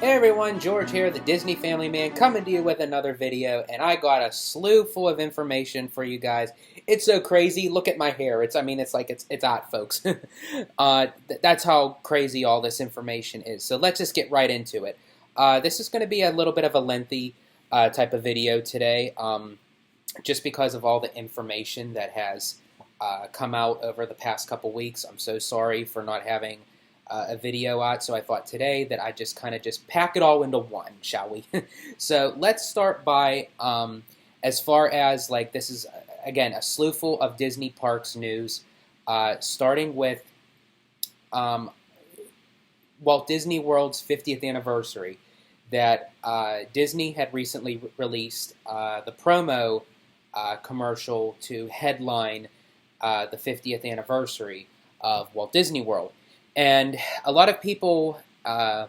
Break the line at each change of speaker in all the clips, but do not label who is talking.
Hey everyone, George here, the Disney Family Man, coming to you with another video, and I got a slew full of information for you guys. It's so crazy. Look at my hair. It's hot, folks. That's how crazy all this information is. So let's just get right into it. This is going to be a little bit of a lengthy type of video today, just because of all the information that has come out over the past couple weeks. I'm so sorry for not having a video out, so I thought today that I'd just kind of pack it all into one, shall we? So let's start by, as far as, like, this is, again, a slew full of Disney Parks news, starting with Walt Disney World's 50th anniversary, that Disney had recently released the promo commercial to headline the 50th anniversary of Walt Disney World. And a lot of people kind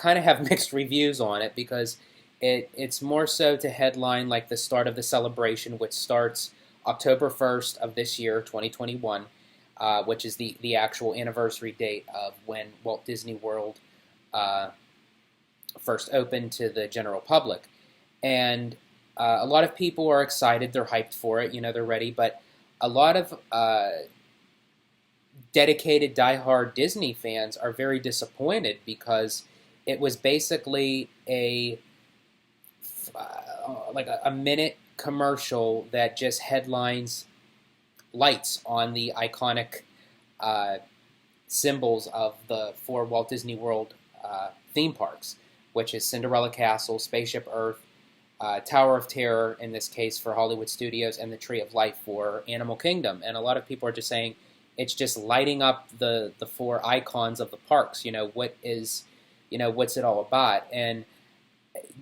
of have mixed reviews on it because it's more so to headline like the start of the celebration, which starts October 1st of this year, 2021, which is the actual anniversary date of when Walt Disney World first opened to the general public. And a lot of people are excited, they're hyped for it, they're ready, but a lot of dedicated diehard Disney fans are very disappointed because it was basically a minute commercial that just headlines lights on the iconic symbols of the four Walt Disney World theme parks, which is Cinderella Castle, Spaceship Earth, Tower of Terror in this case for Hollywood Studios, and the Tree of Life for Animal Kingdom. And a lot of people are just saying it's just lighting up the four icons of the parks. What's it all about? And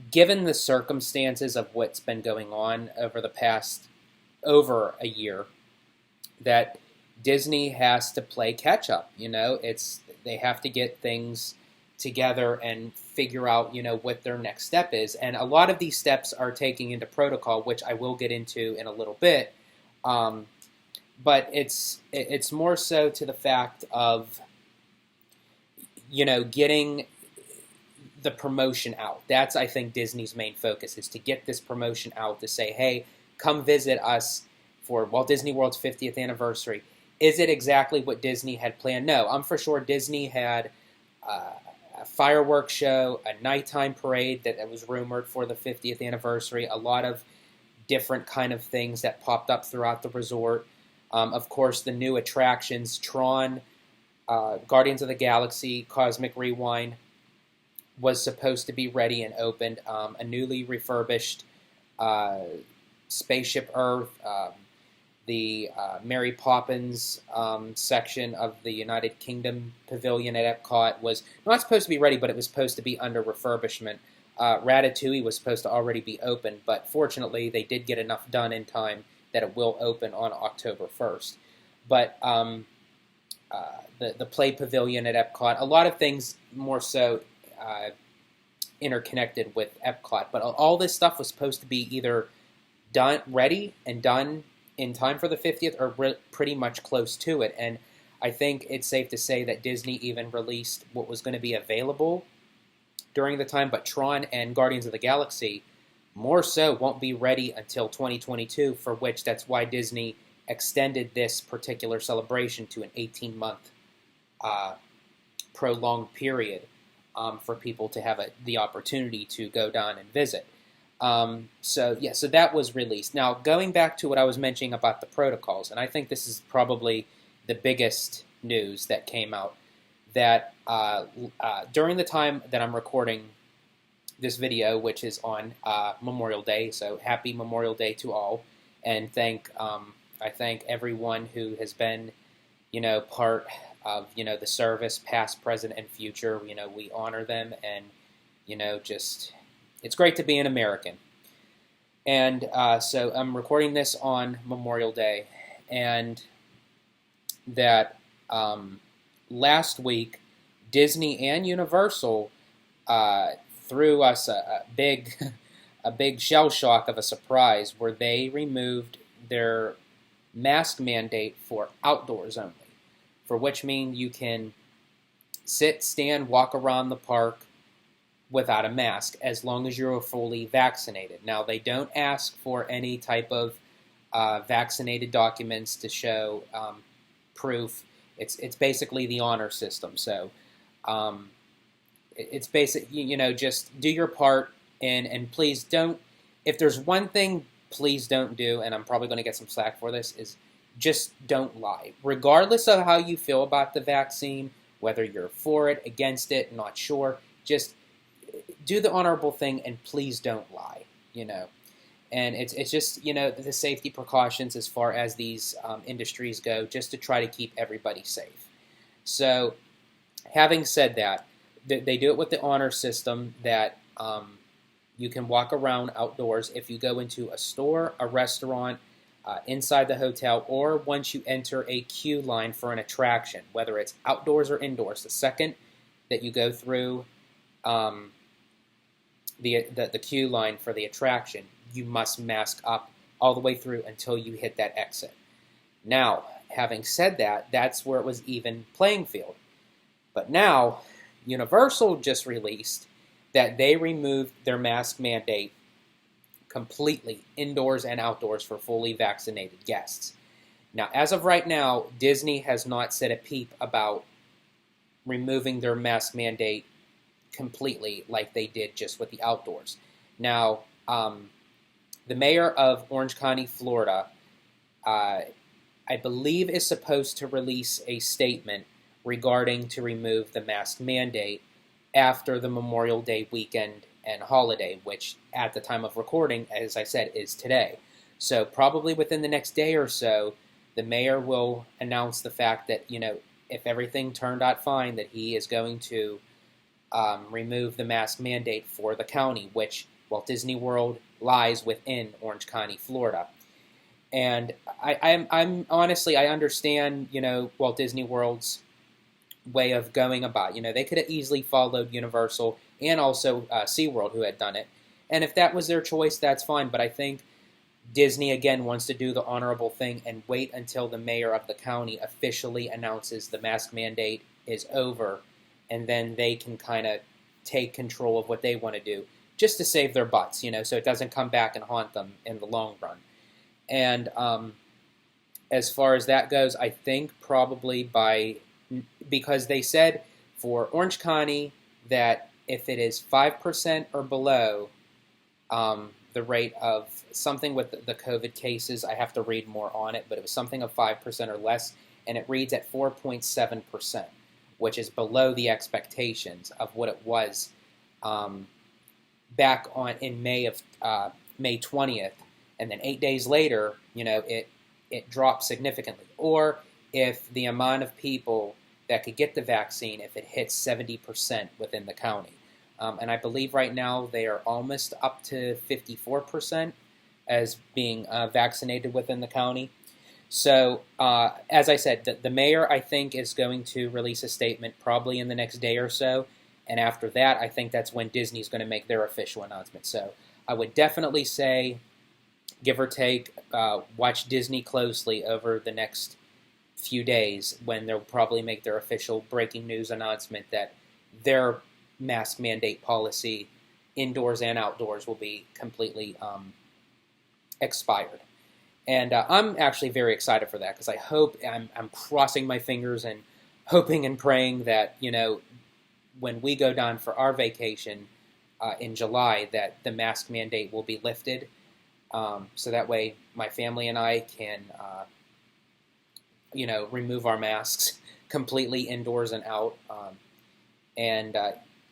given the circumstances of what's been going on over the past over a year, that Disney has to play catch up. They have to get things together and figure out what their next step is. And a lot of these steps are taking into protocol, which I will get into in a little bit. But it's more so to the fact of, getting the promotion out. That's, I think, Disney's main focus, is to get this promotion out, to say, hey, come visit us for Walt Disney World's 50th anniversary. Is it exactly what Disney had planned? No, I'm for sure Disney had a fireworks show, a nighttime parade that was rumored for the 50th anniversary, a lot of different kind of things that popped up throughout the resort. Of course, the new attractions, Tron, Guardians of the Galaxy, Cosmic Rewind, was supposed to be ready and opened. A newly refurbished Spaceship Earth, the Mary Poppins section of the United Kingdom Pavilion at Epcot was not supposed to be ready, but it was supposed to be under refurbishment. Ratatouille was supposed to already be open, but fortunately they did get enough done in time that it will open on October 1st. But the Play Pavilion at Epcot, a lot of things more so interconnected with Epcot. But all this stuff was supposed to be either ready and done in time for the 50th or pretty much close to it. And I think it's safe to say that Disney even released what was going to be available during the time, but Tron and Guardians of the Galaxy more so won't be ready until 2022, for which that's why Disney extended this particular celebration to an 18-month prolonged period for people to have the opportunity to go down and visit. So that was released. Now, going back to what I was mentioning about the protocols, and I think this is probably the biggest news that came out, that during the time that I'm recording this video, which is on Memorial Day, so happy Memorial Day to all, and I thank everyone who has been, part of, the service, past, present, and future. We honor them, and, it's great to be an American. And so I'm recording this on Memorial Day, and that last week, Disney and Universal threw us a big shell shock of a surprise, where they removed their mask mandate for outdoors only, for which means you can sit, stand, walk around the park without a mask as long as you're fully vaccinated. Now, they don't ask for any type of vaccinated documents to show proof. It's basically the honor system. So it's basic. Just do your part, and please don't. If there's one thing, please don't do, and I'm probably going to get some slack for this, is just don't lie. Regardless of how you feel about the vaccine, whether you're for it, against it, not sure, just do the honorable thing and please don't lie, And it's just, the safety precautions as far as these industries go, just to try to keep everybody safe. So having said that, they do it with the honor system that you can walk around outdoors if you go into a store, a restaurant, inside the hotel, or once you enter a queue line for an attraction, whether it's outdoors or indoors. The second that you go through the queue line for the attraction, you must mask up all the way through until you hit that exit. Now, having said that, that's where it was even playing field. But now, Universal just released that they removed their mask mandate completely, indoors and outdoors, for fully vaccinated guests. Now, as of right now, Disney has not said a peep about removing their mask mandate completely like they did just with the outdoors. Now, the mayor of Orange County, Florida, I believe is supposed to release a statement regarding to remove the mask mandate after the Memorial Day weekend and holiday, which at the time of recording, as I said, is today. So probably within the next day or so, the mayor will announce the fact that, if everything turned out fine, that he is going to remove the mask mandate for the county, which Walt Disney World lies within Orange County, Florida. And I'm honestly, I understand, Walt Disney World's way of going about. They could have easily followed Universal and also SeaWorld, who had done it. And if that was their choice, that's fine. But I think Disney, again, wants to do the honorable thing and wait until the mayor of the county officially announces the mask mandate is over, and then they can kind of take control of what they want to do, just to save their butts, so it doesn't come back and haunt them in the long run. And as far as that goes, I think probably because they said for Orange County that if it is 5% or below the rate of something with the COVID cases, I have to read more on it, but it was something of 5% or less, and it reads at 4.7%, which is below the expectations of what it was back in May 20th, and then 8 days later, it dropped significantly. Or if the amount of people that could get the vaccine, if it hits 70% within the county. And I believe right now they are almost up to 54% as being vaccinated within the county. So, as I said, the mayor, I think, is going to release a statement probably in the next day or so. And after that, I think that's when Disney's going to make their official announcement. So I would definitely say, give or take, watch Disney closely over the next few days when they'll probably make their official breaking news announcement that their mask mandate policy, indoors and outdoors, will be completely expired. And I'm actually very excited for that, because I hope, I'm crossing my fingers and hoping and praying that, when we go down for our vacation in July, that the mask mandate will be lifted. So that way my family and I can, remove our masks completely indoors and out.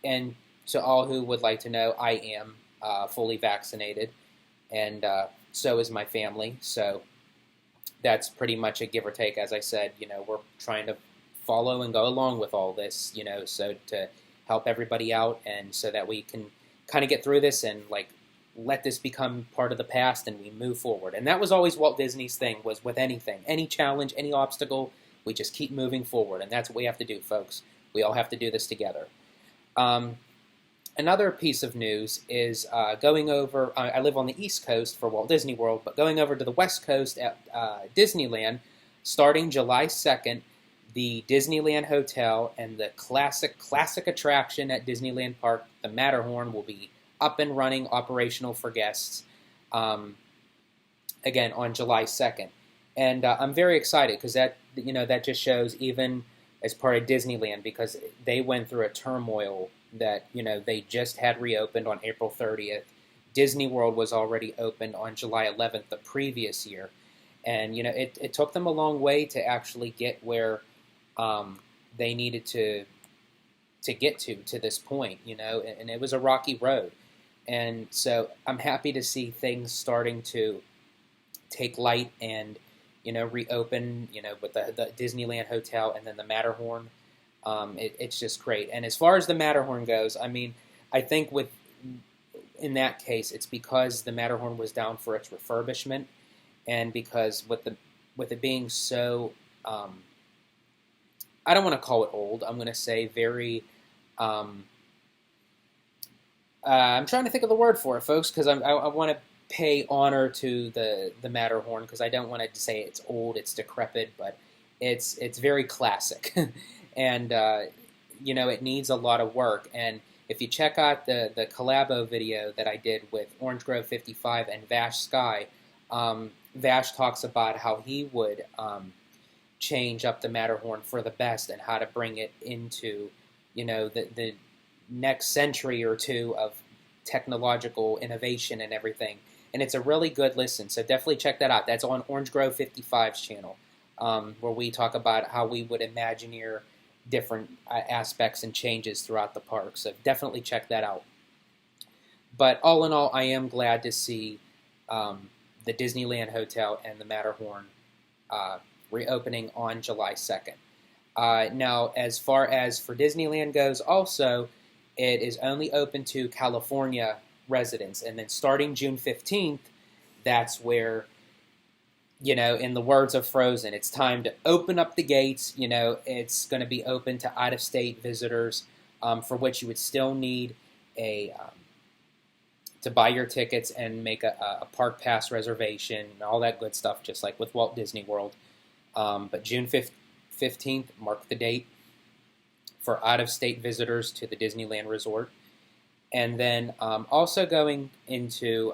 And to all who would like to know, I am fully vaccinated, and so is my family. So that's pretty much a give or take. As I said, we're trying to follow and go along with all this, so to help everybody out, and so that we can kind of get through this and let this become part of the past and we move forward. And that was always Walt Disney's thing, was with anything, any challenge, any obstacle, we just keep moving forward. And that's what we have to do, folks. We all have to do this together. Another piece of news is going over, I live on the East Coast for Walt Disney World, but going over to the West Coast at Disneyland, starting July 2nd, the Disneyland Hotel and the classic attraction at Disneyland Park, the Matterhorn, will be up and running, operational for guests, again on July 2nd. And I'm very excited because that just shows, even as part of Disneyland, because they went through a turmoil that they just had reopened on April 30th. Disney World was already opened on July 11th the previous year, and it took them a long way to actually get where they needed to get to this point, and it was a rocky road. And so I'm happy to see things starting to take light and reopen, with the Disneyland Hotel and then the Matterhorn. It's just great. And as far as the Matterhorn goes, I mean, I think in that case, it's because the Matterhorn was down for its refurbishment, and because with it being so, I don't want to call it old. I'm going to say very. I'm trying to think of the word for it, folks, because I want to pay honor to the Matterhorn, because I don't want to say it's old, it's decrepit, but it's very classic, and it needs a lot of work. And if you check out the collabo video that I did with Orange Grove 55 and Vash Sky, Vash talks about how he would change up the Matterhorn for the best and how to bring it into the next century or two of technological innovation and everything. And it's a really good listen, so definitely check that out. That's on Orange Grove 55's channel, where we talk about how we would Imagineer different aspects and changes throughout the park. So definitely check that out. But all in all, I am glad to see the Disneyland Hotel and the Matterhorn reopening on July 2nd. Now, as far as for Disneyland goes, also, it is only open to California residents. And then starting June 15th, that's where, in the words of Frozen, it's time to open up the gates. It's going to be open to out-of-state visitors, for which you would still need to buy your tickets and make a park pass reservation and all that good stuff, just like with Walt Disney World. But June 15th, mark the date for out-of-state visitors to the Disneyland Resort. And then also going into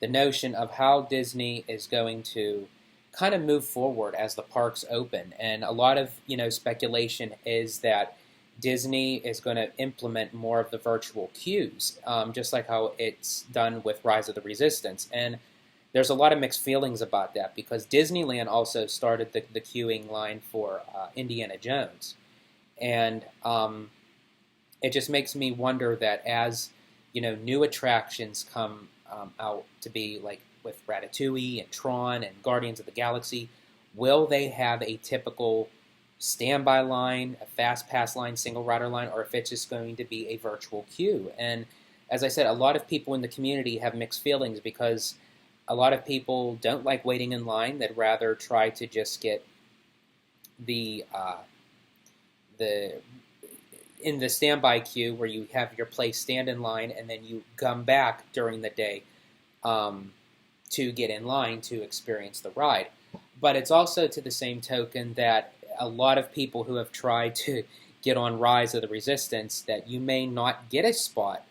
the notion of how Disney is going to kind of move forward as the parks open. And a lot of, speculation is that Disney is going to implement more of the virtual queues, just like how it's done with Rise of the Resistance. And there's a lot of mixed feelings about that, because Disneyland also started the queuing line for Indiana Jones. And it just makes me wonder that as, new attractions come out to be like with Ratatouille and Tron and Guardians of the Galaxy, will they have a typical standby line, a Fastpass line, single rider line, or if it's just going to be a virtual queue? And as I said, a lot of people in the community have mixed feelings, because a lot of people don't like waiting in line. They'd rather try to just get in the standby queue, where you have your place, stand in line, and then you come back during the day to get in line to experience the ride. But it's also, to the same token, that a lot of people who have tried to get on Rise of the Resistance, that you may not get a spot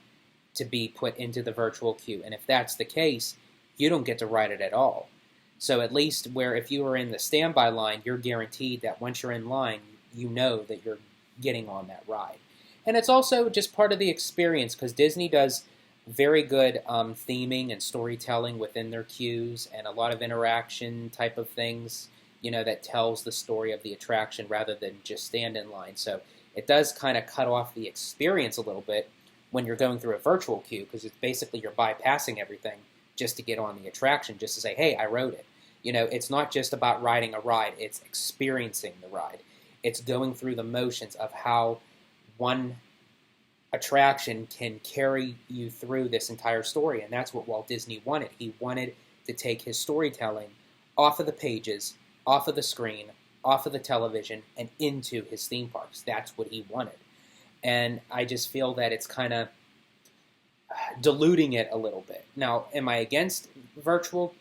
to be put into the virtual queue. And if that's the case, you don't get to ride it at all. So at least where if you are in the standby line, you're guaranteed that once you're in line, you know that you're getting on that ride. And it's also just part of the experience, because Disney does very good theming and storytelling within their queues, and a lot of interaction type of things, that tells the story of the attraction rather than just stand in line. So it does kind of cut off the experience a little bit when you're going through a virtual queue, because it's basically you're bypassing everything just to get on the attraction, just to say, hey, I rode it. It's not just about riding a ride, it's experiencing the ride. It's going through the motions of how one attraction can carry you through this entire story, and that's what Walt Disney wanted. He wanted to take his storytelling off of the pages, off of the screen, off of the television, and into his theme parks. That's what he wanted. And I just feel that it's kind of diluting it a little bit. Now, am I against virtual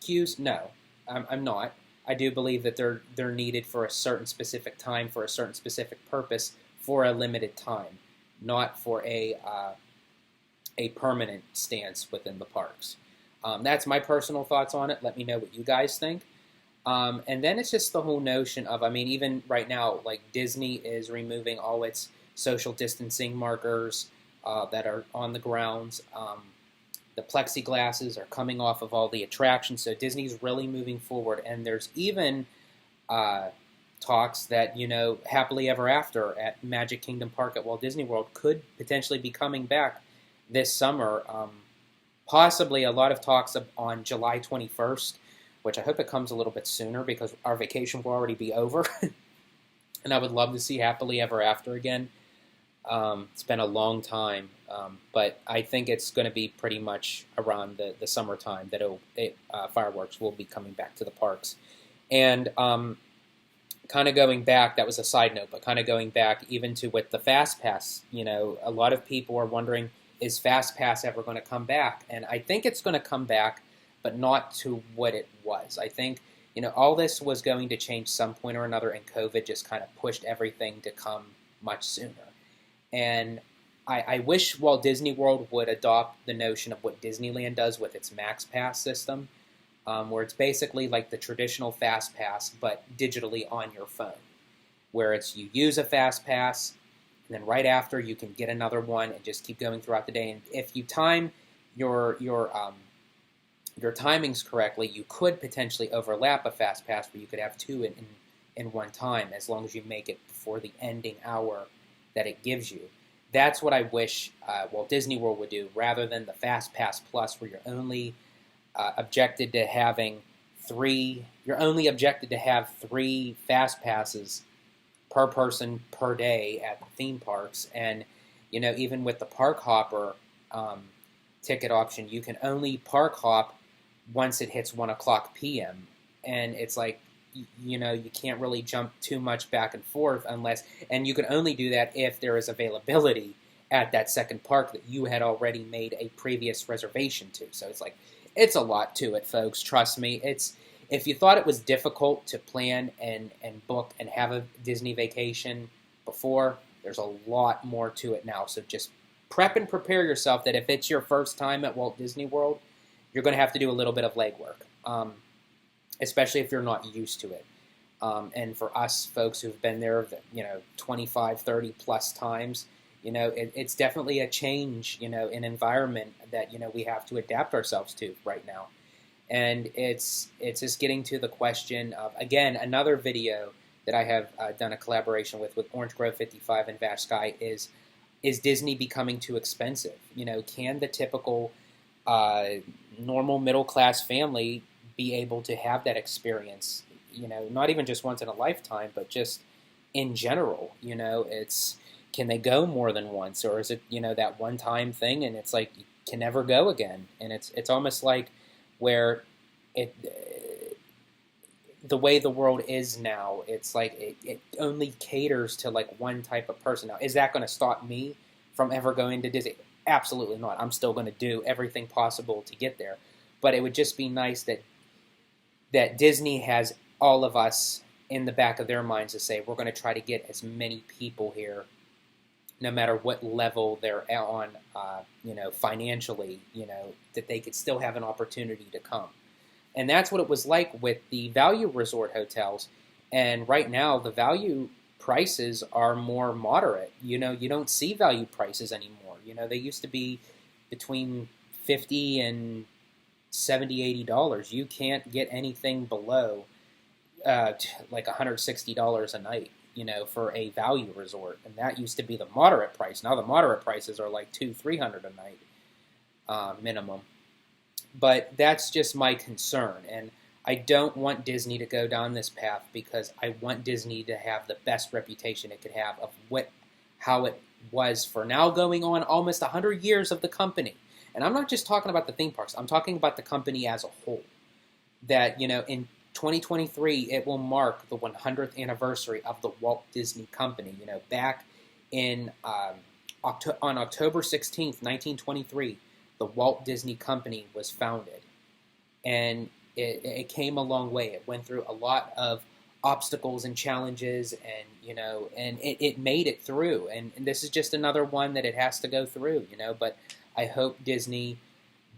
queues? No, I'm not. I do believe that they're needed for a certain specific time, for a certain specific purpose, for a limited time, not for a permanent stance within the parks. That's my personal thoughts on it. Let me know what you guys think. And then it's just the whole notion of, I mean, even right now, like Disney is removing all its social distancing markers that are on the grounds. The plexiglasses are coming off of all the attractions, so Disney's really moving forward. And there's even talks that, you know, Happily Ever After at Magic Kingdom Park at Walt Disney World could potentially be coming back this summer. Possibly a lot of talks on July 21st, which I hope it comes a little bit sooner because our vacation will already be over. And I would love to see Happily Ever After again. It's been a long time, but I think it's going to be pretty much around the summertime that fireworks will be coming back to the parks. And kind of going back, that was a side note, but kind of going back even to with the Fastpass, you know, a lot of people are wondering, is Fastpass ever going to come back? And I think it's going to come back, but not to what it was. I think, you know, all this was going to change some point or another, and COVID just kind of pushed everything to come much sooner. And I wish Walt Disney World would adopt the notion of what Disneyland does with its Max Pass system, where it's basically like the traditional Fast Pass, but digitally on your phone, where it's you use a Fast Pass, and then right after you can get another one and just keep going throughout the day. And if you time your timings correctly, you could potentially overlap a Fast Pass where you could have two in one time, as long as you make it before the ending hour that it gives you. That's what I wish Walt Disney World would do, rather than the Fast Pass Plus, where you're only objected to having three Fast Passes per person per day at the theme parks. And, you know, even with the Park Hopper ticket option, you can only park hop once it hits 1 o'clock p.m. And it's like, you know, you can't really jump too much back and forth and you can only do that if there is availability at that second park that you had already made a previous reservation to. So it's like, it's a lot to it, folks. Trust me. If you thought it was difficult to plan and book and have a Disney vacation before, there's a lot more to it now. So just prep and prepare yourself that if it's your first time at Walt Disney World, you're going to have to do a little bit of legwork. Especially if you're not used to it. And for us folks who've been there, 25, 30 plus times, you know, it's definitely a change, you know, in environment that, you know, we have to adapt ourselves to right now. And it's just getting to the question of, again, another video that I have done a collaboration with Orange Grove 55 and Vash Sky is Disney becoming too expensive? You know, can the typical normal middle-class family be able to have that experience, you know, not even just once in a lifetime, but just in general? You know, can they go more than once, or is it, you know, that one-time thing and it's like you can never go again? And it's almost like where the way the world is now, it's like it only caters to like one type of person. Now, is that going to stop me from ever going to Disney? Absolutely not. I'm still going to do everything possible to get there. But it would just be nice that Disney has all of us in the back of their minds to say, we're going to try to get as many people here, no matter what level they're on, you know, financially, you know, that they could still have an opportunity to come. And that's what it was like with the value resort hotels. And right now, the value prices are more moderate. You know, you don't see value prices anymore. You know, they used to be between $50 and $70, $80. You can't get anything below like $160 a night, you know, for a value resort. And that used to be the moderate price. Now the moderate prices are like $200-300 a night minimum. But that's just my concern. And I don't want Disney to go down this path, because I want Disney to have the best reputation it could have of how it was for now going on almost 100 years of the company. And I'm not just talking about the theme parks. I'm talking about the company as a whole. That, you know, in 2023, it will mark the 100th anniversary of the Walt Disney Company. You know, back in on October 16th, 1923, the Walt Disney Company was founded. And it came a long way. It went through a lot of obstacles and challenges, and and it made it through. And this is just another one that it has to go through. But I hope Disney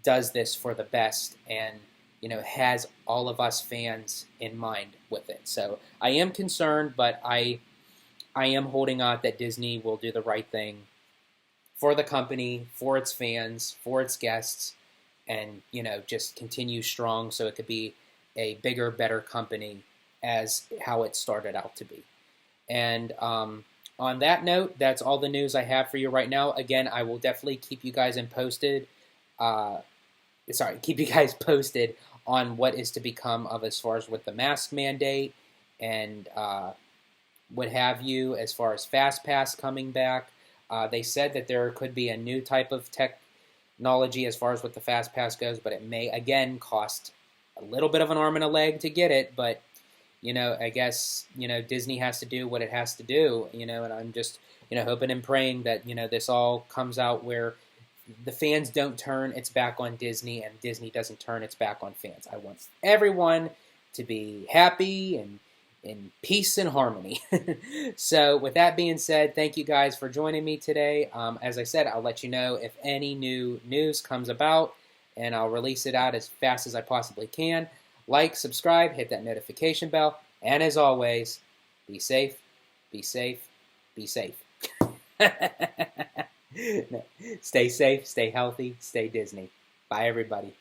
does this for the best, and has all of us fans in mind with it. So I am concerned, but I am holding out that Disney will do the right thing for the company, for its fans, for its guests, and just continue strong so it could be a bigger, better company as how it started out to be. And on that note, that's all the news I have for you right now. Again, I will definitely keep you guys posted. Keep you guys posted on what is to become of as far as with the mask mandate and what have you, as far as Fastpass coming back. They said that there could be a new type of technology as far as what the Fastpass goes, but it may, again, cost a little bit of an arm and a leg to get it, but, I guess, Disney has to do what it has to do, and I'm just, hoping and praying that, this all comes out where the fans don't turn its back on Disney, and Disney doesn't turn its back on fans. I want everyone to be happy and in peace and harmony. So with that being said, thank you guys for joining me today. As I said, I'll let you know if any new news comes about, and I'll release it out as fast as I possibly can. Like, subscribe, hit that notification bell, and as always, be safe, be safe, be safe. Stay safe, stay healthy, stay Disney. Bye, everybody.